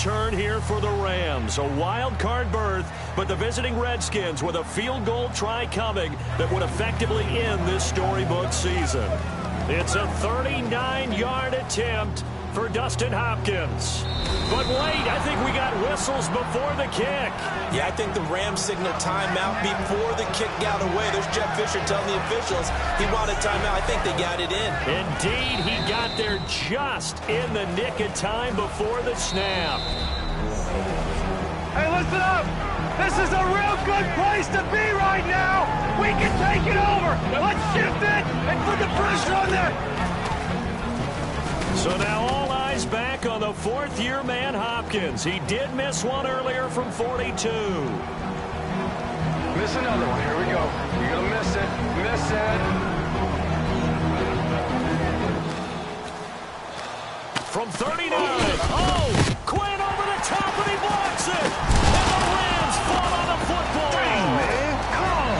turn here for the Rams. A wild card berth, but the visiting Redskins with a field goal try coming that would effectively end this storybook season. It's a 39-yard attempt for Dustin Hopkins. But wait, I think we got whistles before the kick. Yeah, I think the Rams signaled timeout before the kick got away. There's Jeff Fisher telling the officials he wanted timeout. I think they got it in. Indeed, he got there just in the nick of time before the snap. Hey, listen up. This is a real good place to be right now. We can take it over. Let's shift it and put the pressure on there. So now all eyes back on the fourth-year man Hopkins. He did miss one earlier from 42. Miss another one. Here we go. You're going to miss it. Miss it. From 39. Oh! Quinn over the top, and he blocks it. And the Rams fall on the football. Dang, man. Come on.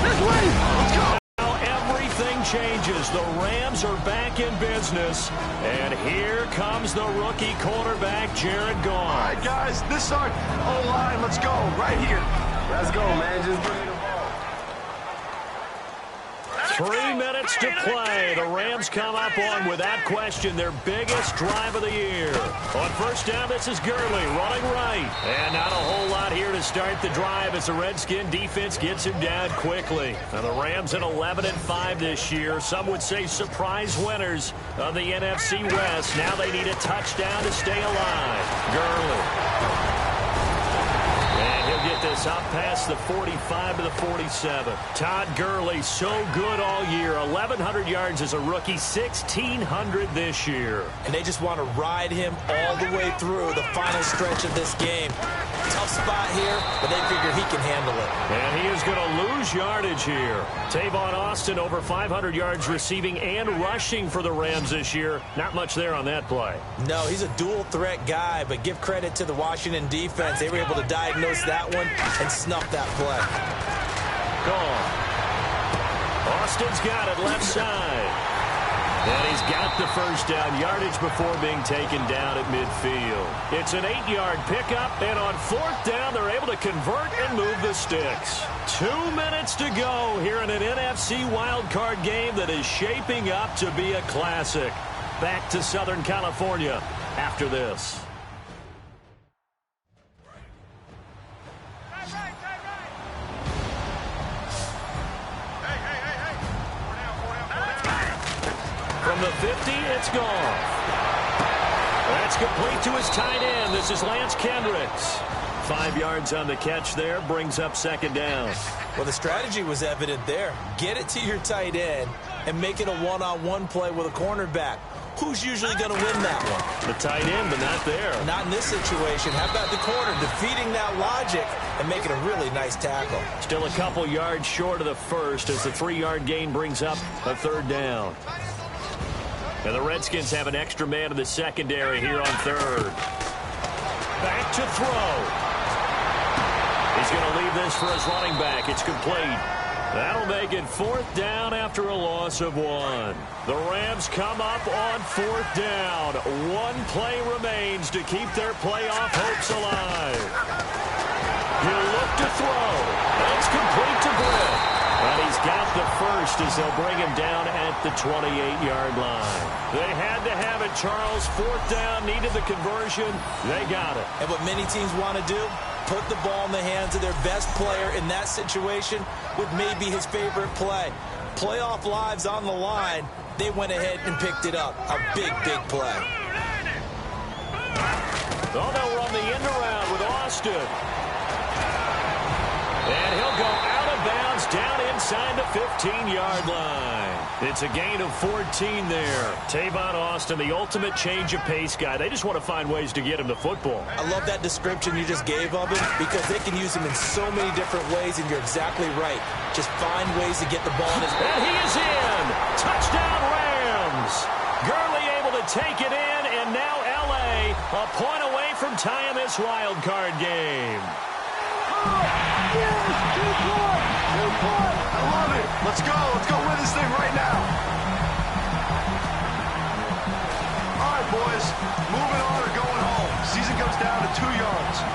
This way. Let's go. Now everything changes. The Rams are back in business. And here comes the rookie quarterback, Jared Goff. All right, guys. This is our O-line. Let's go. Right here. Let's go, man. Just bring it. 3 minutes to play. The Rams come up on, without question, their biggest drive of the year. On first down, this is Gurley running right. And not a whole lot here to start the drive as the Redskin defense gets him down quickly. Now the Rams at 11-5 this year. Some would say surprise winners of the NFC West. Now they need a touchdown to stay alive. Gurley. Get this up past the 45 to the 47. Todd Gurley, so good all year. 1,100 yards as a rookie, 1,600 this year. And they just want to ride him all the way through the final stretch of this game. Tough spot here, but they figure he can handle it. And he is going to lose yardage here. Tavon Austin over 500 yards receiving and rushing for the Rams this year. Not much there on that play. No, he's a dual threat guy, but give credit to the Washington defense. They were able to diagnose that one and snuff that play. Gone. Austin's got it left side. And he's got the first down yardage before being taken down at midfield. It's an 8-yard pickup, and on fourth down, they're able to convert and move the sticks. 2 minutes to go here in an NFC wildcard game that is shaping up to be a classic. Back to Southern California after this. From the 50, it's gone. That's complete to his tight end. This is Lance Kendricks. 5 yards on the catch there, brings up second down. Well, the strategy was evident there. Get it to your tight end and make it a one-on-one play with a cornerback. Who's usually going to win that one? The tight end, but not there. Not in this situation. How about the corner defeating that logic and making a really nice tackle? Still a couple yards short of the first as the 3-yard gain brings up a third down. And the Redskins have an extra man in the secondary here on third. Back to throw. He's going to leave this for his running back. It's complete. That'll make it fourth down after a loss of 1. The Rams come up on fourth down. 1 play remains to keep their playoff hopes alive. He'll look to throw. That's complete to Britt. And he's got the first as they'll bring him down at the 28-yard line. They had to have it, Charles. Fourth down, needed the conversion. They got it. And what many teams want to do, put the ball in the hands of their best player in that situation with maybe his favorite play. Playoff lives on the line. They went ahead and picked it up. A big, big play. Oh, they'll run the end around with Austin. And he'll go out of bounds down inside the 15-yard line. It's a gain of 14 there. Tavon Austin, the ultimate change of pace guy. They just want to find ways to get him the football. I love that description you just gave of him because they can use him in so many different ways, and you're exactly right. Just find ways to get the ball in his And he is in. Touchdown Rams. Gurley able to take it in, and now L.A. a point away from tying this wild card game. Yes, 2 points. I love it. Let's go. Let's go win this thing right now.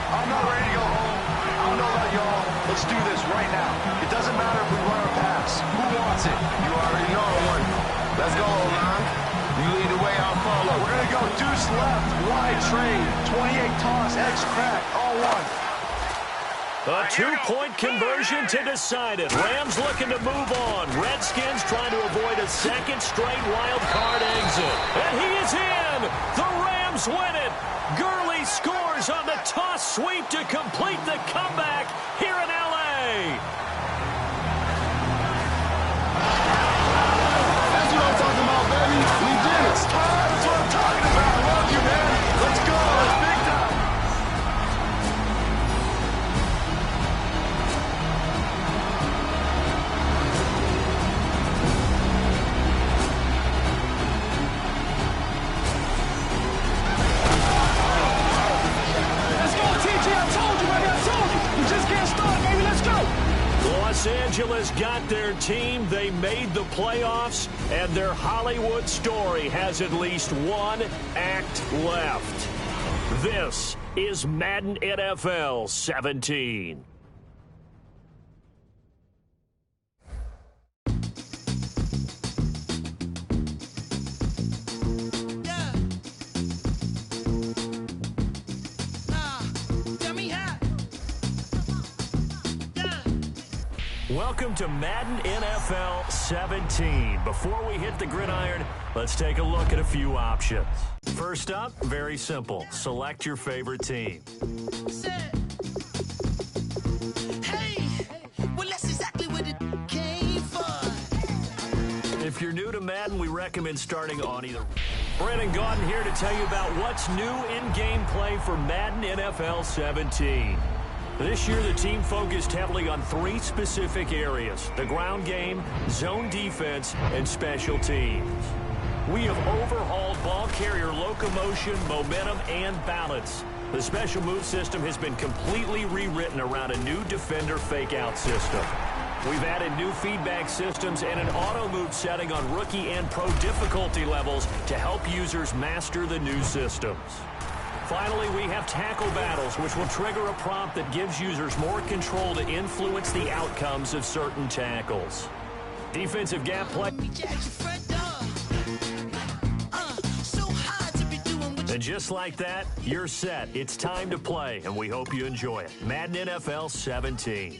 I'm not ready to go home. I don't know about y'all. Let's do this right now. It doesn't matter if we run or pass. Who wants it? You already know one. Let's go, O-line. You lead the way, I'll follow. We're going to go deuce left, wide trade, 28 toss, X crack, all one. A two-point conversion to decide it. Rams looking to move on. Redskins trying to avoid a second straight wild card exit. And he is in. The Rams win it. Gurley scores on the toss sweep to complete the comeback here in L.A. That's what I'm talking about, baby. We did it. That's what I'm talking about. I love you, man. Let's go. It's big time. Let's go, TJ. I told you, baby. I told you. We just can't start, baby. Let's go. Los Angeles got their team. They made the playoffs, and their Hollywood story has at least one act left. This is Madden NFL 17. Welcome to Madden NFL 17. Before we hit the gridiron, let's take a look at a few options. First up, very simple. Select your favorite team. If you're new to Madden, we recommend starting on either. Brandon Gaudin here to tell you about what's new in gameplay for Madden NFL 17. This year, the team focused heavily on three specific areas: the ground game, zone defense, and special teams. We have overhauled ball carrier locomotion, momentum, and balance. The special move system has been completely rewritten around a new defender fake-out system. We've added new feedback systems and an auto-move setting on rookie and pro difficulty levels to help users master the new systems. Finally, we have tackle battles, which will trigger a prompt that gives users more control to influence the outcomes of certain tackles. Defensive gap play. And just like that, you're set. It's time to play, and we hope you enjoy it. Madden NFL 17.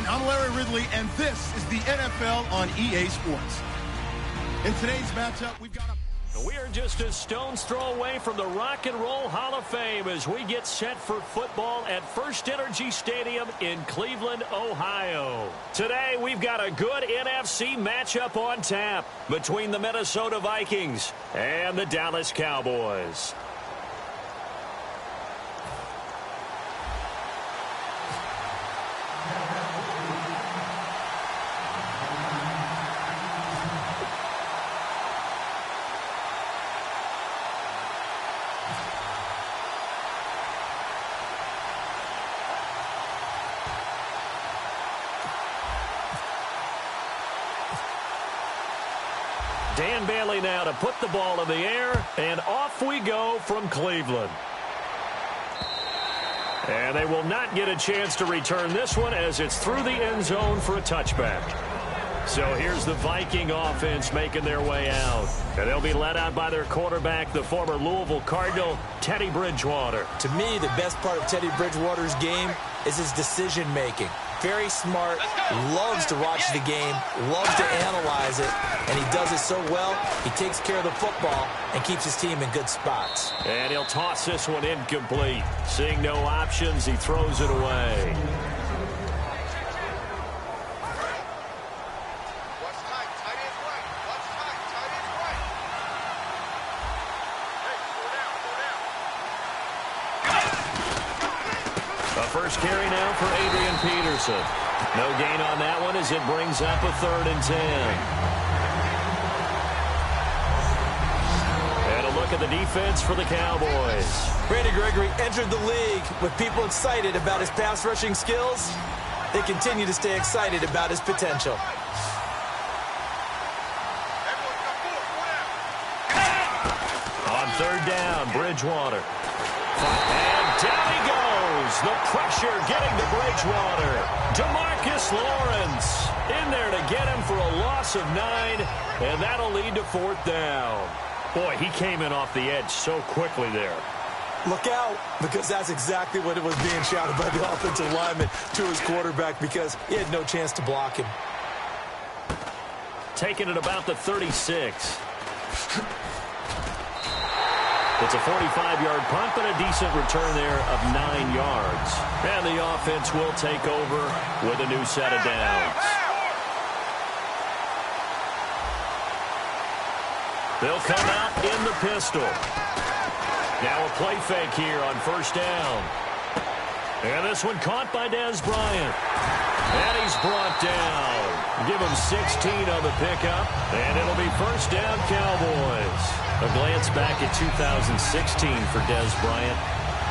everyone. I'm Larry Ridley, and this is the NFL on EA Sports. In today's matchup, we've got a... We are just a stone's throw away from the Rock and Roll Hall of Fame as we get set for football at First Energy Stadium in Cleveland, Ohio. Today, we've got a good NFC matchup on tap between the Minnesota Vikings and the Dallas Cowboys. Dan Bailey now to put the ball in the air, and off we go from Cleveland. And they will not get a chance to return this one as it's through the end zone for a touchback. So here's the Viking offense making their way out. And they'll be led out by their quarterback, the former Louisville Cardinal, Teddy Bridgewater. To me, the best part of Teddy Bridgewater's game is his decision-making. Very smart, loves to watch the game, loves to analyze it, and he does it so well, he takes care of the football and keeps his team in good spots. And he'll toss this one incomplete. Seeing no options, he throws it away. First carry now for Adrian Peterson. No gain on that one as it brings up a 3rd and 10. And a look at the defense for the Cowboys. Randy Gregory entered the league with people excited about his pass rushing skills. They continue to stay excited about his potential. On 3rd down, Bridgewater. And down he goes. The pressure getting to Bridgewater. DeMarcus Lawrence in there to get him for a loss of 9, and that'll lead to 4th down. Boy, he came in off the edge so quickly there. Look out, because that's exactly what it was being shouted by the offensive lineman to his quarterback because he had no chance to block him. Taking it about the 36. It's a 45-yard punt, but a decent return there of 9 yards. And the offense will take over with a new set of downs. They'll come out in the pistol. Now a play fake here on 1st down. And this one caught by Dez Bryant. And he's brought down. Give him 16 on the pickup, and it'll be 1st down Cowboys. A glance back at 2016 for Dez Bryant.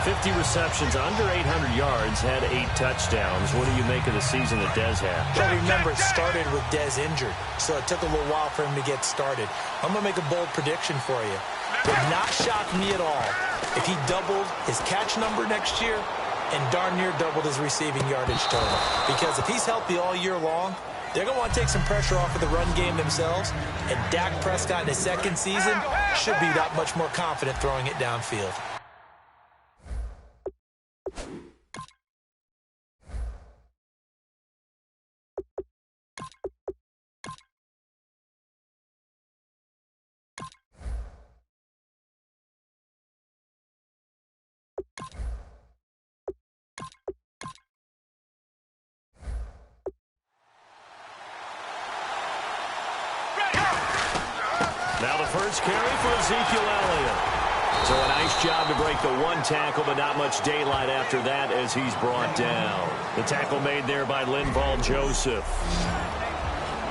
50 receptions, under 800 yards, had 8 touchdowns. What do you make of the season that Dez had? Well, remember, it started with Dez injured, so it took a little while for him to get started. I'm going to make a bold prediction for you. Would not shock me at all if he doubled his catch number next year and darn near doubled his receiving yardage total. Because if he's healthy all year long, they're going to want to take some pressure off of the run game themselves, and Dak Prescott in his 2nd season should be that much more confident throwing it downfield. Now the first carry for Ezekiel Elliott. So a nice job to break the 1 tackle, but not much daylight after that as he's brought down. The tackle made there by Linval Joseph.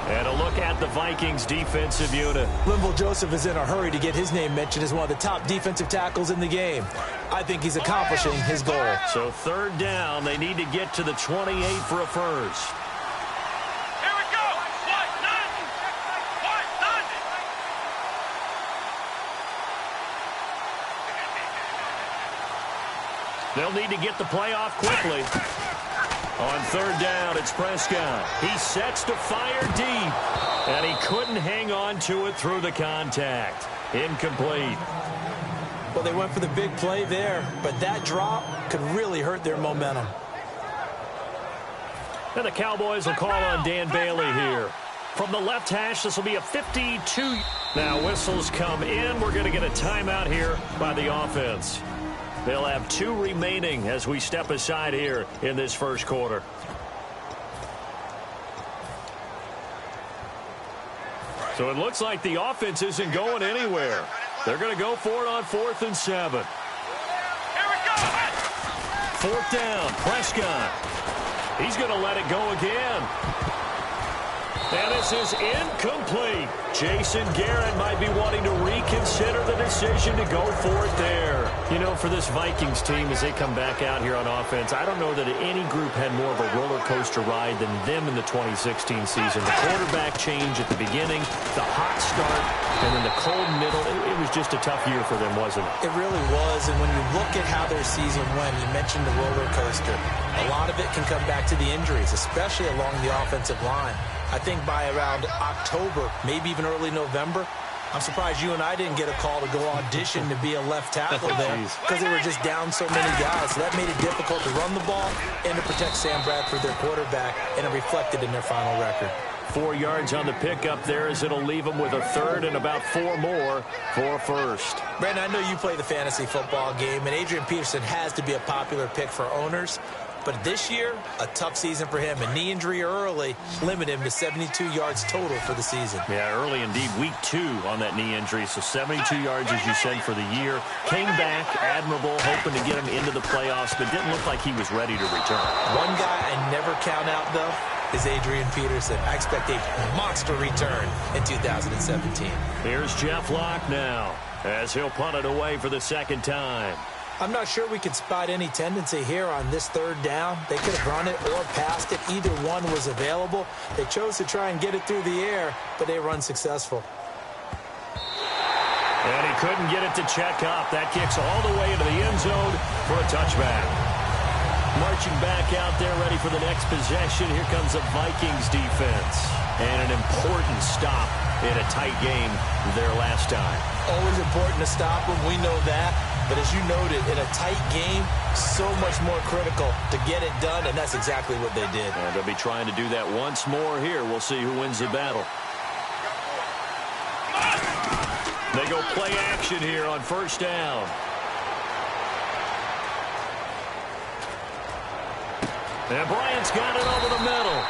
And a look at the Vikings defensive unit. Linval Joseph is in a hurry to get his name mentioned as one of the top defensive tackles in the game. I think he's accomplishing his goal. So 3rd down, they need to get to the 28 for a first. They'll need to get the play off quickly. On 3rd down, it's Prescott. He sets to fire deep, and he couldn't hang on to it through the contact. Incomplete. Well, they went for the big play there, but that drop could really hurt their momentum. And the Cowboys will call on Dan Bailey here. From the left hash, this will be a 52. Now whistles come in. We're going to get a timeout here by the offense. They'll have 2 remaining as we step aside here in this first quarter. So it looks like the offense isn't going anywhere. They're going to go for it on 4th and 7. 4th down, Prescott. He's going to let it go again. And this is incomplete. Jason Garrett might be wanting to reconsider the decision to go for it there. You know, for this Vikings team, as they come back out here on offense, I don't know that any group had more of a roller coaster ride than them in the 2016 season. The quarterback change at the beginning, the hot start, and then the cold middle. It was just a tough year for them, wasn't it? It really was, and when you look at how their season went, you mentioned the roller coaster. A lot of it can come back to the injuries, especially along the offensive line. I think by around October, maybe even early November, I'm surprised you and I didn't get a call to go audition to be a left tackle there because they were just down so many guys. So that made it difficult to run the ball and to protect Sam Bradford, their quarterback, and it reflected in their final record. 4 yards on the pickup there as it'll leave them with a 3rd and about 4 more for a 1st. Brandon, I know you play the fantasy football game, and Adrian Peterson has to be a popular pick for owners. But this year, a tough season for him. A knee injury early limited him to 72 yards total for the season. Yeah, early indeed. Week 2 on that knee injury. So 72 yards, as you said, for the year. Came back, admirable, hoping to get him into the playoffs, but didn't look like he was ready to return. One guy I never count out, though, is Adrian Peterson. I expect a monster return in 2017. Here's Jeff Locke now as he'll punt it away for the 2nd time. I'm not sure we could spot any tendency here on this 3rd down. They could have run it or passed it. Either one was available. They chose to try and get it through the air, but they were unsuccessful. And he couldn't get it to check up. That kicks all the way into the end zone for a touchback. Marching back out there, ready for the next possession. Here comes the Vikings defense. And an important stop in a tight game their last time. Always important to stop them. We know that. But as you noted, in a tight game, so much more critical to get it done, and that's exactly what they did. And they'll be trying to do that once more here. We'll see who wins the battle. They go play action here on 1st down. And Bryant's got it over the middle.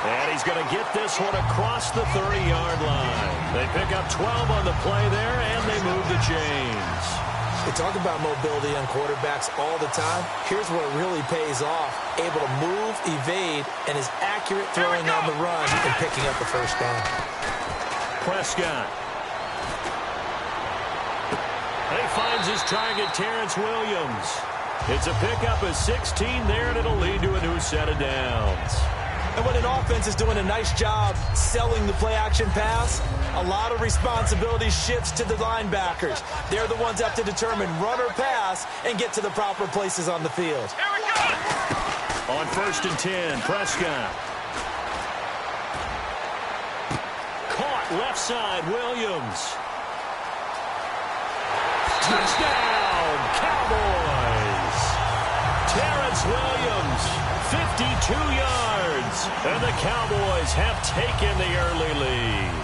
And he's going to get this one across the 30-yard line. They pick up 12 on the play there, and they move the chains. They talk about mobility on quarterbacks all the time. Here's where it really pays off. Able to move, evade, and is accurate throwing on the run and picking up the 1st down. Prescott. And he finds his target, Terrence Williams. It's a pickup of 16 there, and it'll lead to a new set of downs. And when an offense is doing a nice job selling the play-action pass, a lot of responsibility shifts to the linebackers. They're the ones that have to determine run or pass and get to the proper places on the field. Here we go! On 1st and 10, Prescott. Caught left side, Williams. Touchdown, Cowboys! Terrence Williams, 52 yards, and the Cowboys have taken the early lead.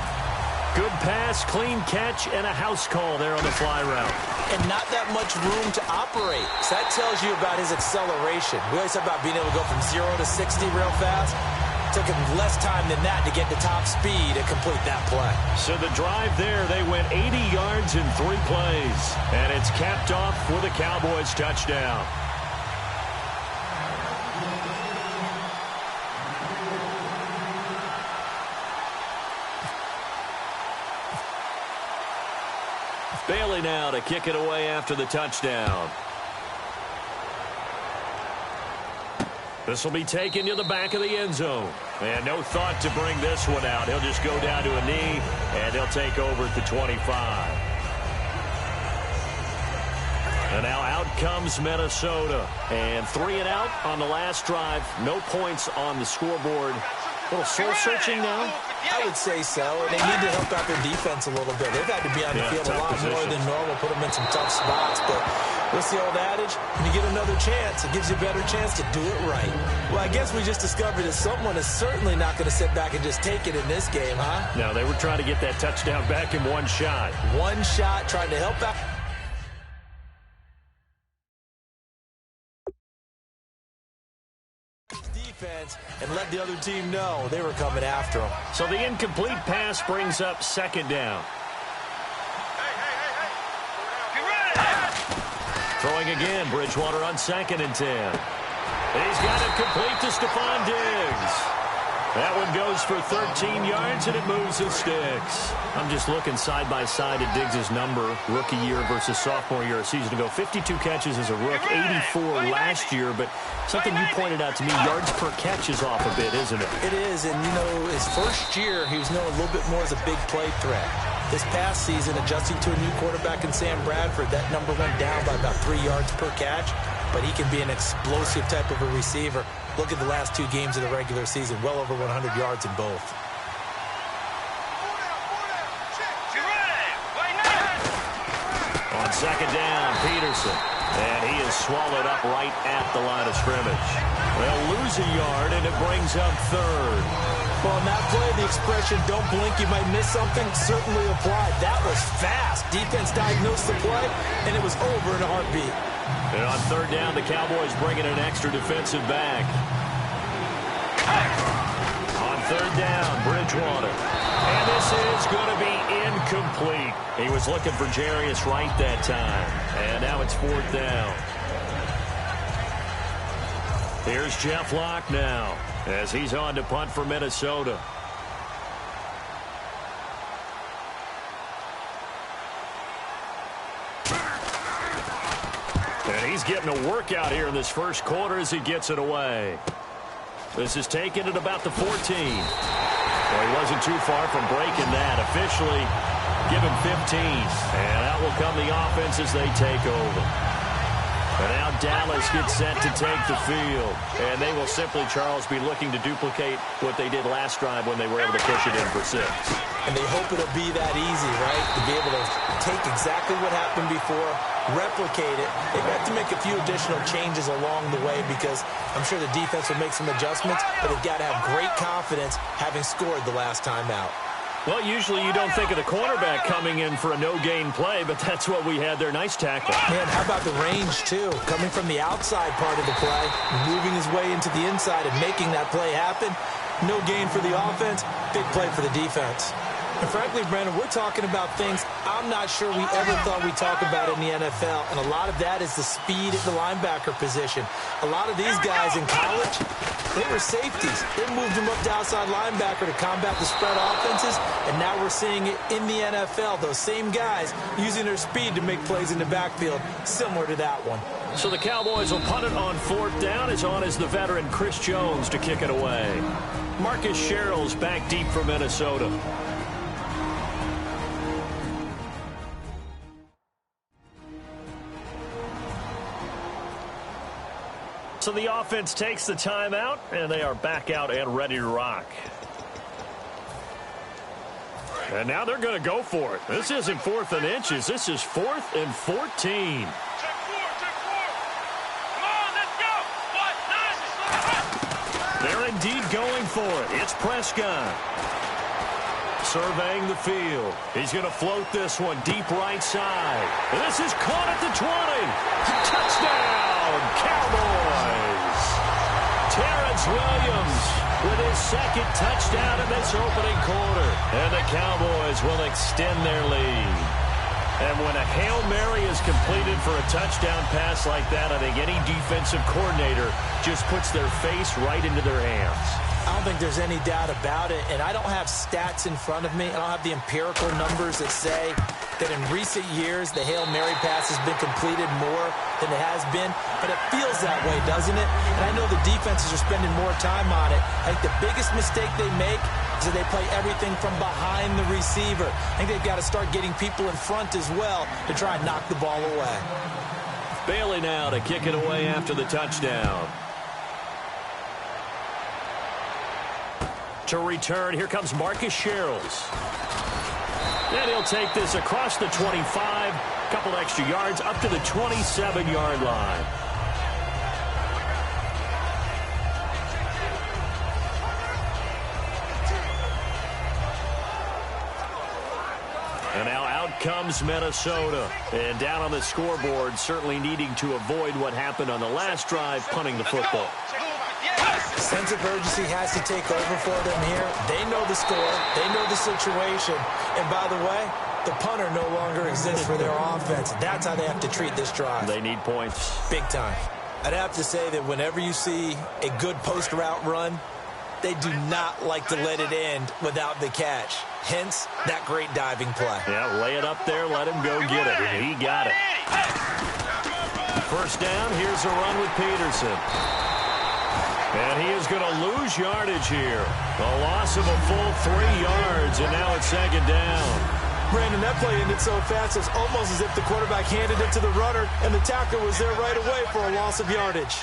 Good pass, clean catch, and a house call there on the fly route. And not that much room to operate. So that tells you about his acceleration. We always talk about being able to go from 0 to 60 real fast. It took him less time than that to get to top speed and complete that play. So the drive there, they went 80 yards in 3 plays. And it's capped off with a Cowboys touchdown. Bailey now to kick it away after the touchdown. This will be taken to the back of the end zone. And no thought to bring this one out. He'll just go down to a knee, and he'll take over at the 25. And now out comes Minnesota. And 3 and out on the last drive. No points on the scoreboard. A little soul-searching now? I would say so. They need to help out their defense a little bit. They've had to be on the field a lot more than normal, put them in some tough spots. But what's the old adage? When you get another chance, it gives you a better chance to do it right. Well, I guess we just discovered that someone is certainly not going to sit back and just take it in this game, huh? No, they were trying to get that touchdown back in one shot. One shot, trying to help out. Defense and let the other team know they were coming after them. So the incomplete pass brings up second down. Throwing again, Bridgewater on 2nd and 10. He's got it complete to Stephon Diggs. That one goes for 13 yards, and it moves the sticks. I'm just looking side by side at Diggs' number, rookie year versus sophomore year a season ago. 52 catches as a rook, 84 last year, but something you pointed out to me, yards per catch is off a bit, isn't it? It is, and, you know, his first year, he was known a little bit more as a big play threat. This past season, adjusting to a new quarterback in Sam Bradford, that number went down by about 3 yards per catch, but he can be an explosive type of a receiver. Look at the last 2 games of the regular season, well over 100 yards in both. On 2nd down, Peterson. And he is swallowed up right at the line of scrimmage. They'll lose a yard, and it brings up 3rd. Well, in that play, the expression, don't blink, you might miss something, certainly applied. That was fast. Defense diagnosed the play, and it was over in a heartbeat. And on 3rd down, the Cowboys bring in an extra defensive back. On 3rd down, Bridgewater. And this is going to be incomplete. He was looking for Jarius Wright that time. And now it's 4th down. Here's Jeff Locke now as he's on to punt for Minnesota. And he's getting a workout here in this first quarter as he gets it away. This is taken at about the 14. Well, he wasn't too far from breaking that. Officially, give him 15. And out will come the offense as they take over. And now Dallas gets set to take the field. And they will simply, Charles, be looking to duplicate what they did last drive when they were able to push it in for 6. And they hope it'll be that easy, right? To be able to take exactly what happened before, replicate it. They've got to make a few additional changes along the way because I'm sure the defense will make some adjustments, but they've got to have great confidence having scored the last time out. Well, usually you don't think of the cornerback coming in for a no-gain play, but that's what we had there. Nice tackle. Man, how about the range, too? Coming from the outside part of the play, moving his way into the inside and making that play happen. No gain for the offense, big play for the defense. And frankly, Brandon, we're talking about things I'm not sure we ever thought we'd talk about in the NFL, and a lot of that is the speed at the linebacker position. A lot of these guys in college, they were safeties. They moved them up to outside linebacker to combat the spread offenses, and now we're seeing it in the NFL. Those same guys using their speed to make plays in the backfield, similar to that one. So the Cowboys will punt it on 4th down. As on is the veteran Chris Jones to kick it away. Marcus Sherrill's back deep for Minnesota. So the offense takes the timeout, and they are back out and ready to rock. And now they're going to go for it. This isn't 4th and inches. This is 4th and 14. Check 4. Come on, let's go. They're indeed going for it. It's Prescott. Surveying the field. He's going to float this one deep right side. And this is caught at the 20. Touchdown, Cowboys. Terrence Williams with his 2nd touchdown in this opening quarter. And the Cowboys will extend their lead. And when a Hail Mary is completed for a touchdown pass like that, I think any defensive coordinator just puts their face right into their hands. I don't think there's any doubt about it, and I don't have stats in front of me. I don't have the empirical numbers that say that in recent years the Hail Mary pass has been completed more than it has been, but it feels that way, doesn't it? And I know the defenses are spending more time on it. I think the biggest mistake they make is that they play everything from behind the receiver. I think they've got to start getting people in front as well to try and knock the ball away. Bailey now to kick it away after the touchdown. to return. Here comes Marcus Sherrills. And he'll take this across the 25, a couple extra yards, up to the 27-yard line. And now out comes Minnesota. And down on the scoreboard, certainly needing to avoid what happened on the last drive, punting the football. Sense of urgency has to take over for them here. They know the score. They know the situation. And by the way, the punter no longer exists for their offense. That's how they have to treat this drive. They need points. Big time. I'd have to say that whenever you see a good post route run, they do not like to let it end without the catch. Hence, that great diving play. Yeah, lay it up there, let him go get it. And he got it. First down, here's a run with Peterson. And he is going to lose yardage here. A loss of a full 3 yards, and now it's second down. Brandon, that play ended so fast, it's almost as if the quarterback handed it to the runner, and the tackler was there right away for a loss of yardage.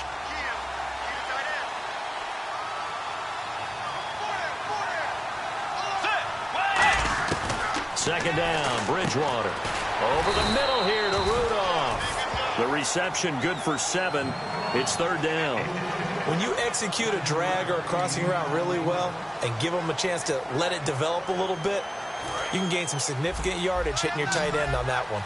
Second down, Bridgewater. Over the middle here to Rudolph. The reception good for 7. It's third down. When you execute a drag or a crossing route really well and give them a chance to let it develop a little bit, you can gain some significant yardage hitting your tight end on that one.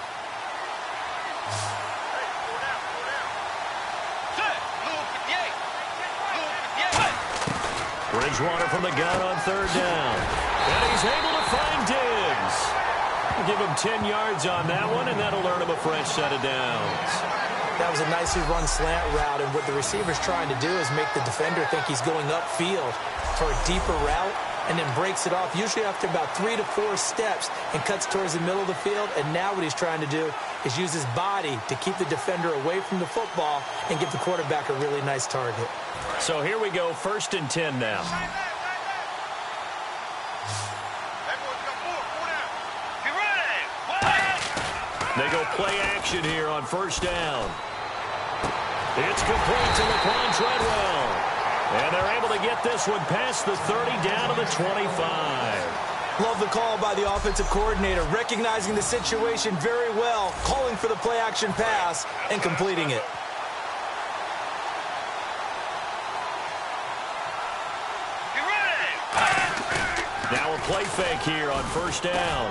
Bridgewater from the gun on third down. And he's able to find Diggs. Give him 10 yards on that one, and that'll earn him a fresh set of downs. That was a nicely run slant route, and what the receiver's trying to do is make the defender think he's going upfield for a deeper route, and then breaks it off, usually after about 3 to 4 steps, and cuts towards the middle of the field. And now what he's trying to do is use his body to keep the defender away from the football and give the quarterback a really nice target. So here we go, 1st and 10 now. They go play action here on first down. It's complete to Laquan Treadwell. And they're able to get this one past the 30 down to the 25. Love the call by the offensive coordinator, recognizing the situation very well, calling for the play action pass and completing it. Now a play fake here on first down.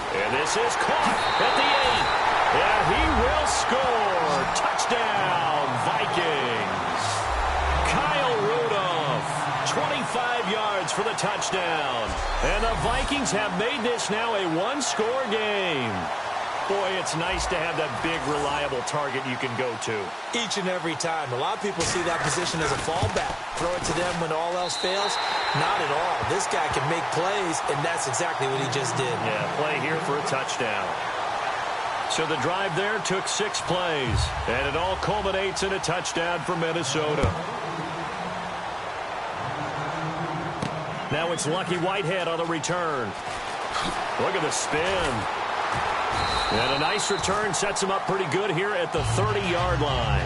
And this is caught at the 8. And he will score. Touchdown, Vikings. Kyle Rudolph, 25 yards for the touchdown. And the Vikings have made this now a one-score game. Boy, it's nice to have that big, reliable target you can go to. Each and every time. A lot of people see that position as a fallback. Throw it to them when all else fails. Not at all. This guy can make plays, and that's exactly what he just did. Yeah, play here for a touchdown. So the drive there took 6 plays, and it all culminates in a touchdown for Minnesota. Now it's Lucky Whitehead on the return. Look at the spin. And a nice return sets him up pretty good here at the 30-yard line.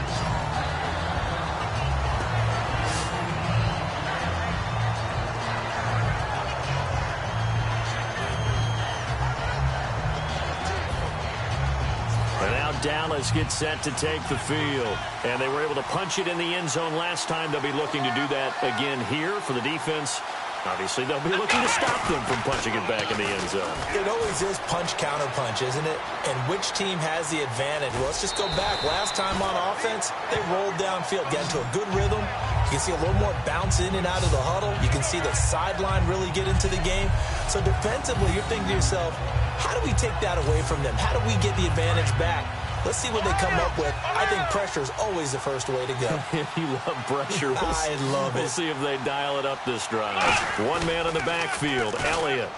And now Dallas gets set to take the field. And they were able to punch it in the end zone last time. They'll be looking to do that again here for the defense. Obviously, they'll be looking to stop them from punching it back in the end zone. It always is punch-counter-punch, isn't it? And which team has the advantage? Well, let's just go back. Last time on offense, they rolled downfield, got into a good rhythm. You can see a little more bounce in and out of the huddle. You can see the sideline really get into the game. So defensively, you're thinking to yourself, how do we take that away from them? How do we get the advantage back? Let's see what they come up with. I think pressure is always the first way to go. You love pressure. I love it. We'll see if they dial it up this drive. One man in the backfield, Elliott.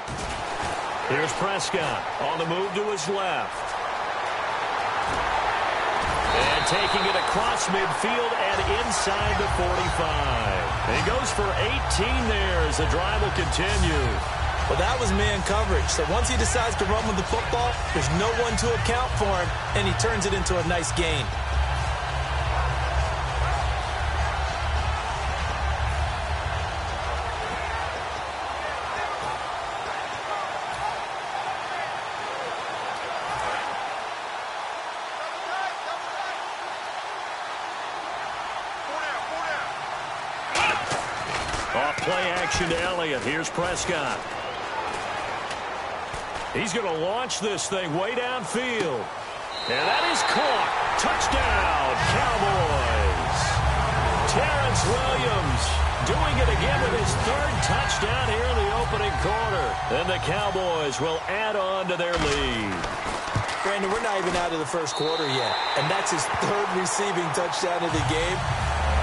Here's Prescott on the move to his left. And taking it across midfield and inside the 45. And he goes for 18 there as the drive will continue. Well, that was man coverage. So once he decides to run with the football, there's no one to account for him, and he turns it into a nice gain. Play action to Elliott. Here's Prescott. He's going to launch this thing way downfield. And that is caught. Touchdown, Cowboys. Terrence Williams doing it again with his third touchdown here in the opening quarter. And the Cowboys will add on to their lead. Brandon, we're not even out of the first quarter yet. And that's his third receiving touchdown of the game.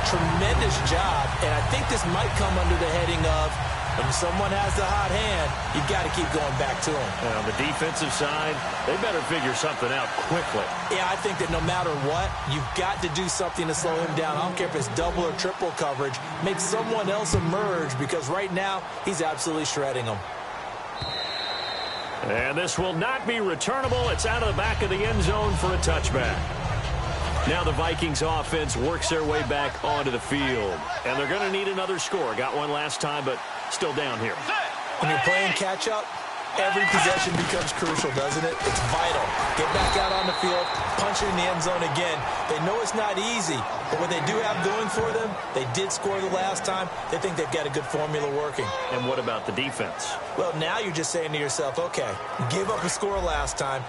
Tremendous job. And I think this might come under the heading of, when someone has the hot hand, you've got to keep going back to him. And on the defensive side, they better figure something out quickly. Yeah, I think that no matter what, you've got to do something to slow him down. I don't care if it's double or triple coverage. Make someone else emerge, because right now, he's absolutely shredding them. And this will not be returnable. It's out of the back of the end zone for a touchback. Now the Vikings offense works their way back onto the field. And they're going to need another score. Got one last time, but still down here. When you're playing catch-up, every possession becomes crucial, doesn't it? It's vital. Get back out on the field, punch it in the end zone again. They know it's not easy, but what they do have going for them, they did score the last time. They think they've got a good formula working. And what about the defense? Well, now you're just saying to yourself, okay, gave up a score last time.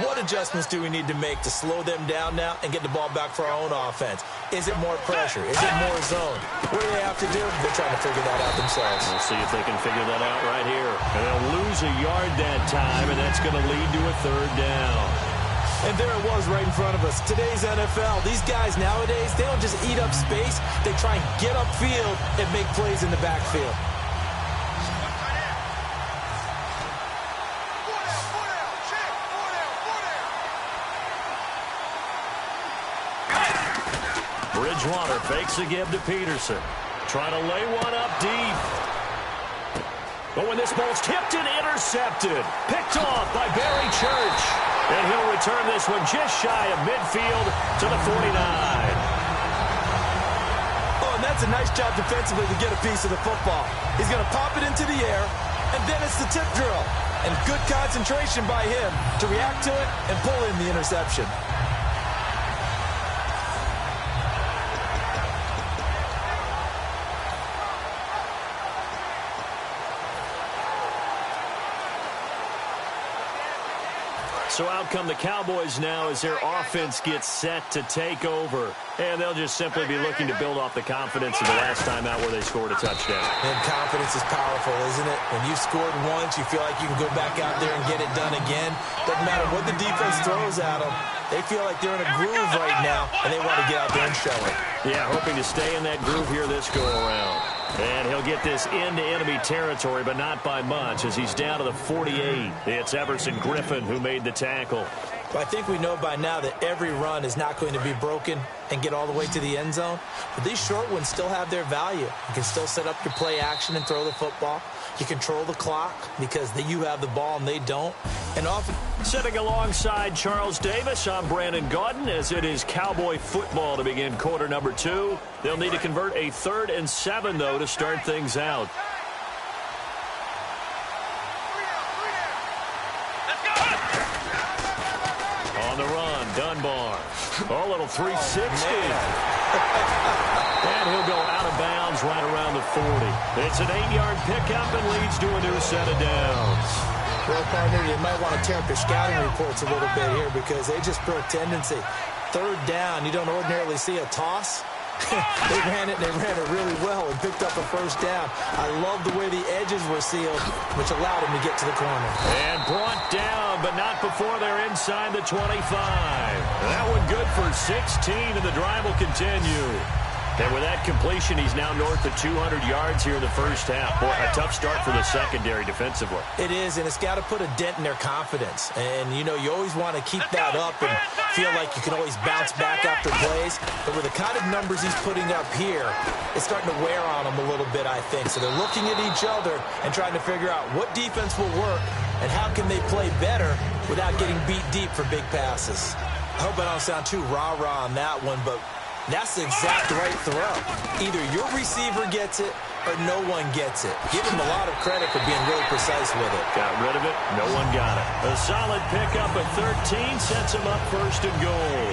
What adjustments do we need to make to slow them down now and get the ball back for our own offense? Is it more pressure? Is it more zone? What do they have to do? They're trying to figure that out themselves. We'll see if they can figure that out right here. And they'll lose a yard that time, and that's going to lead to a third down. And there it was right in front of us. Today's NFL, these guys nowadays, they don't just eat up space. They try and get upfield and make plays in the backfield. Bridgewater fakes a give to Peterson. Trying to lay one up deep. But when this ball's tipped and intercepted, picked off by Barry Church. And he'll return this one just shy of midfield to the 49. Oh, and that's a nice job defensively to get a piece of the football. He's going to pop it into the air, and then it's the tip drill. And good concentration by him to react to it and pull in the interception. So out come the Cowboys now as their offense gets set to take over. And they'll just simply be looking to build off the confidence of the last time out where they scored a touchdown. And confidence is powerful, isn't it? When you've scored once, you feel like you can go back out there and get it done again. Doesn't matter what the defense throws at them. They feel like they're in a groove right now, and they want to get out there and show it. Yeah, hoping to stay in that groove here this go-around. And he'll get this into enemy territory, but not by much, as he's down to the 48. It's Everson Griffin who made the tackle. Well, I think we know by now that every run is not going to be broken and get all the way to the end zone. But these short ones still have their value. You can still set up your play action and throw the football. You control the clock because you have the ball and they don't. And often sitting alongside Charles Davis, I'm Brandon Gaudin, as it is Cowboy football to begin quarter number 2. They'll need to convert a 3rd and 7, though, to start things out. On the run, Dunbar. Oh, little 360. And he'll go out of bounds right around the 40. It's an 8-yard pickup and leads to a new set of downs. Well, partner, you might want to tear up your scouting reports a little bit here because they just put a tendency. 3rd down, you don't ordinarily see a toss. They ran it really well and picked up a 1st down. I love the way the edges were sealed, which allowed him to get to the corner. And brought down, but not before they're inside the 25. That one good for 16, and the drive will continue. And with that completion, he's now north of 200 yards here in the first half. Boy, a tough start for the secondary defensively. It is, and it's got to put a dent in their confidence. And, you know, you always want to keep that up and feel like you can always bounce back after plays. But with the kind of numbers he's putting up here, it's starting to wear on them a little bit, I think. So they're looking at each other and trying to figure out what defense will work and how can they play better without getting beat deep for big passes. I hope I don't sound too rah-rah on that one, but that's the exact right throw. Either your receiver gets it or no one gets it. Give him a lot of credit for being really precise with it. Got rid of it. No one got it. A solid pickup at 13 sets him up 1st and goal.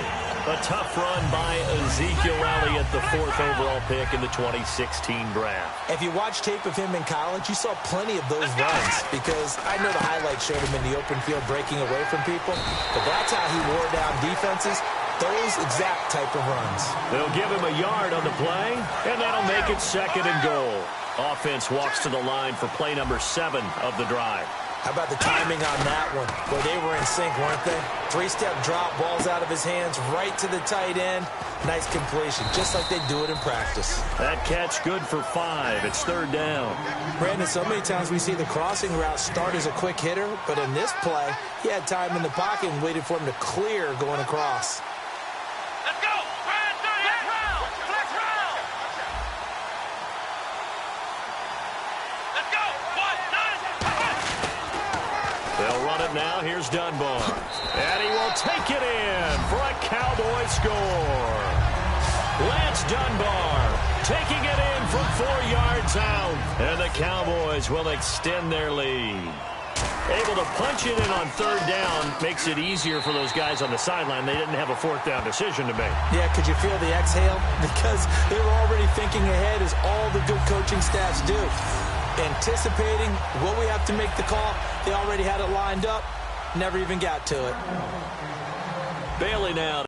A tough run by Ezekiel Elliott, the 4th overall pick in the 2016 draft. If you watch tape of him in college, you saw plenty of those runs because I know the highlights showed him in the open field breaking away from people, but that's how he wore down defenses, those exact type of runs. They'll give him a yard on the play, and that'll make it 2nd and goal. Offense walks to the line for play number 7 of the drive. How about the timing on that one? Boy, they were in sync, weren't they? 3-step drop, balls out of his hands, right to the tight end. Nice completion, just like they do it in practice. That catch good for 5. It's 3rd down. Brandon, so many times we see the crossing route start as a quick hitter, but in this play, he had time in the pocket and waited for him to clear going across. Let's go! Flex round! Flex round! Let's go! 1, 9, They'll run it now. Here's Dunbar. And he will take it in for a Cowboy score. Lance Dunbar taking it in from 4 yards out. And the Cowboys will extend their lead. Able to punch it in on 3rd down makes it easier for those guys on the sideline. They didn't have a 4th down decision to make. Yeah, could you feel the exhale? Because they were already thinking ahead as all the good coaching staffs do. Anticipating, will we have to make the call? They already had it lined up, never even got to it. Bailey now.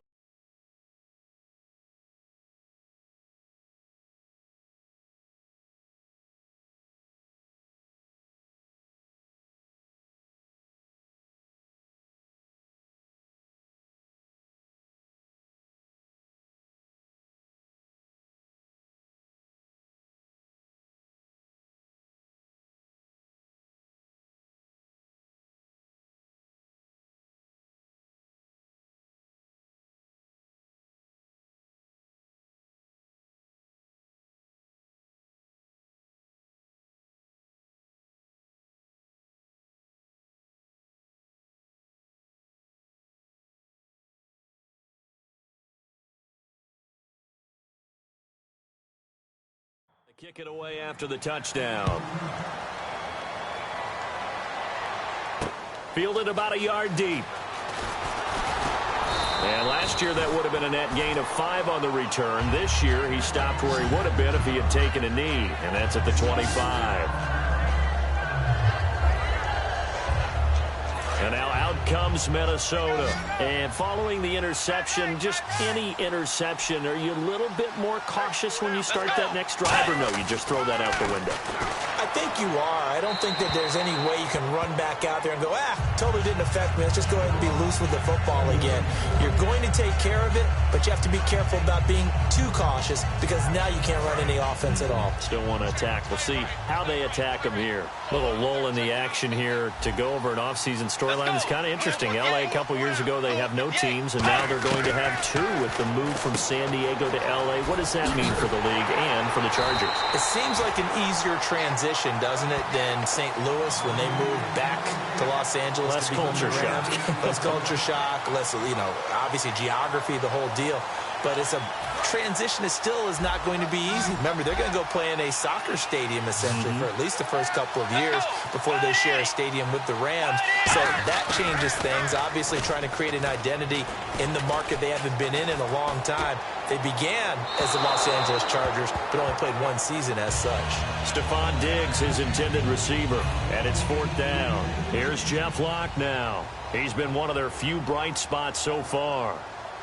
Kick it away after the touchdown. Fielded about a yard deep. And last year that would have been a net gain of 5 on the return. This year he stopped where he would have been if he had taken a knee. And that's at the 25. And now out comes Minnesota. And following the interception, just any interception, are you a little bit more cautious when you start that next drive, or no, you just throw that out the window? I think you are. I don't think that there's any way you can run back out there and go, totally didn't affect me. Let's just go ahead and be loose with the football again. You're going to take care of it, but you have to be careful about being too cautious because now you can't run any offense at all. Still want to attack. We'll see how they attack them here. Little lull in the action here to go over an offseason storyline. It's kind of interesting. LA a couple years ago, they have no teams, and now they're going to have 2 with the move from San Diego to LA. What does that mean for the league and for the Chargers? It seems like an easier transition, doesn't it, than St. Louis when they moved back to Los Angeles. Less culture shock. Less culture shock, less, obviously geography, the whole deal. But it's a transition that still is not going to be easy. Remember, they're going to go play in a soccer stadium, essentially, for at least the first couple of years before they share a stadium with the Rams. So that changes things. Obviously, trying to create an identity in the market they haven't been in a long time. They began as the Los Angeles Chargers, but only played 1 season as such. Stephon Diggs, his intended receiver, and it's 4th down. Here's Jeff Locke now. He's been one of their few bright spots so far.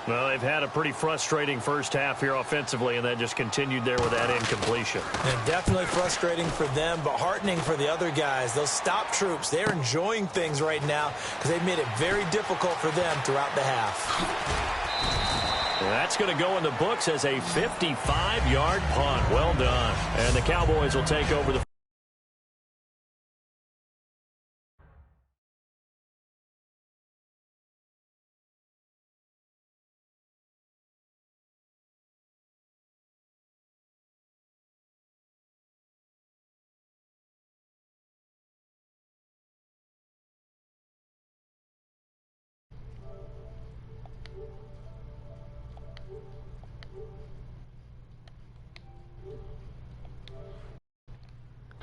Well, they've had a pretty frustrating first half here offensively, and that just continued there with that incompletion. And definitely frustrating for them, but heartening for the other guys. Those stop troops, they're enjoying things right now because they've made it very difficult for them throughout the half. That's going to go in the books as a 55-yard punt. Well done. And the Cowboys will take over the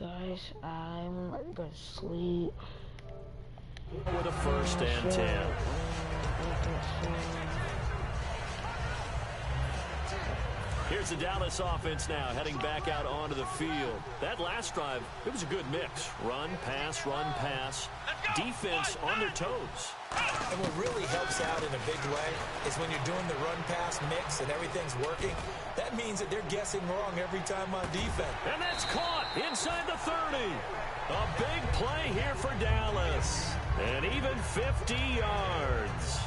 Guys, I'm gonna sleep. with a 1st and 10. Here's the Dallas offense now heading back out onto the field. That last drive, it was a good mix. Run, pass, defense on their toes. And what really helps out in a big way is when you're doing the run-pass mix and everything's working, that means that they're guessing wrong every time on defense. And that's caught inside the 30. A big play here for Dallas. And even 50 yards.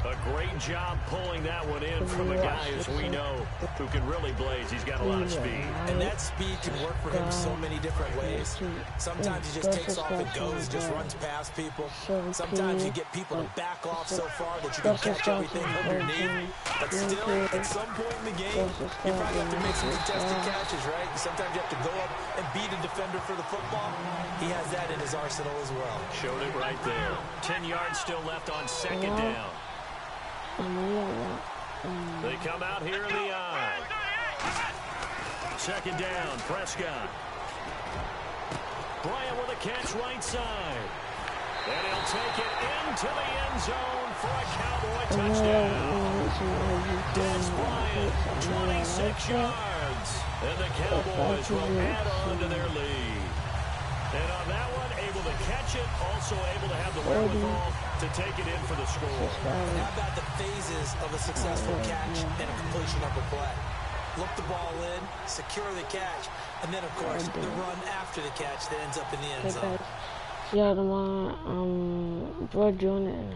A great job pulling that one in from a guy, as we know, who can really blaze. He's got a lot of speed. And that speed can work for him so many different ways. Sometimes he just takes off and goes, just runs past people. Sometimes you get people to back off so far that you can catch everything underneath. But still, at some point in the game, you probably have to make some contested catches, right? Sometimes you have to go up and beat a defender for the football. He has that in his arsenal as well. Showed it right there. 10 yards still left on second down. They come out here in the eye. Second down, Prescott. Bryant with a catch right side. And he'll take it into the end zone for a Cowboy touchdown. Des Bryant, 26 yards. And the Cowboys will add on to their lead. And on that one, able to catch it, also able to have the wherewithal to take it in for the score. And how about the phases of a successful catch and a completion of a play? Look the ball in, secure the catch, and then, of course, the run after the catch that ends up in the end zone. Yeah, the one, bro, doing it.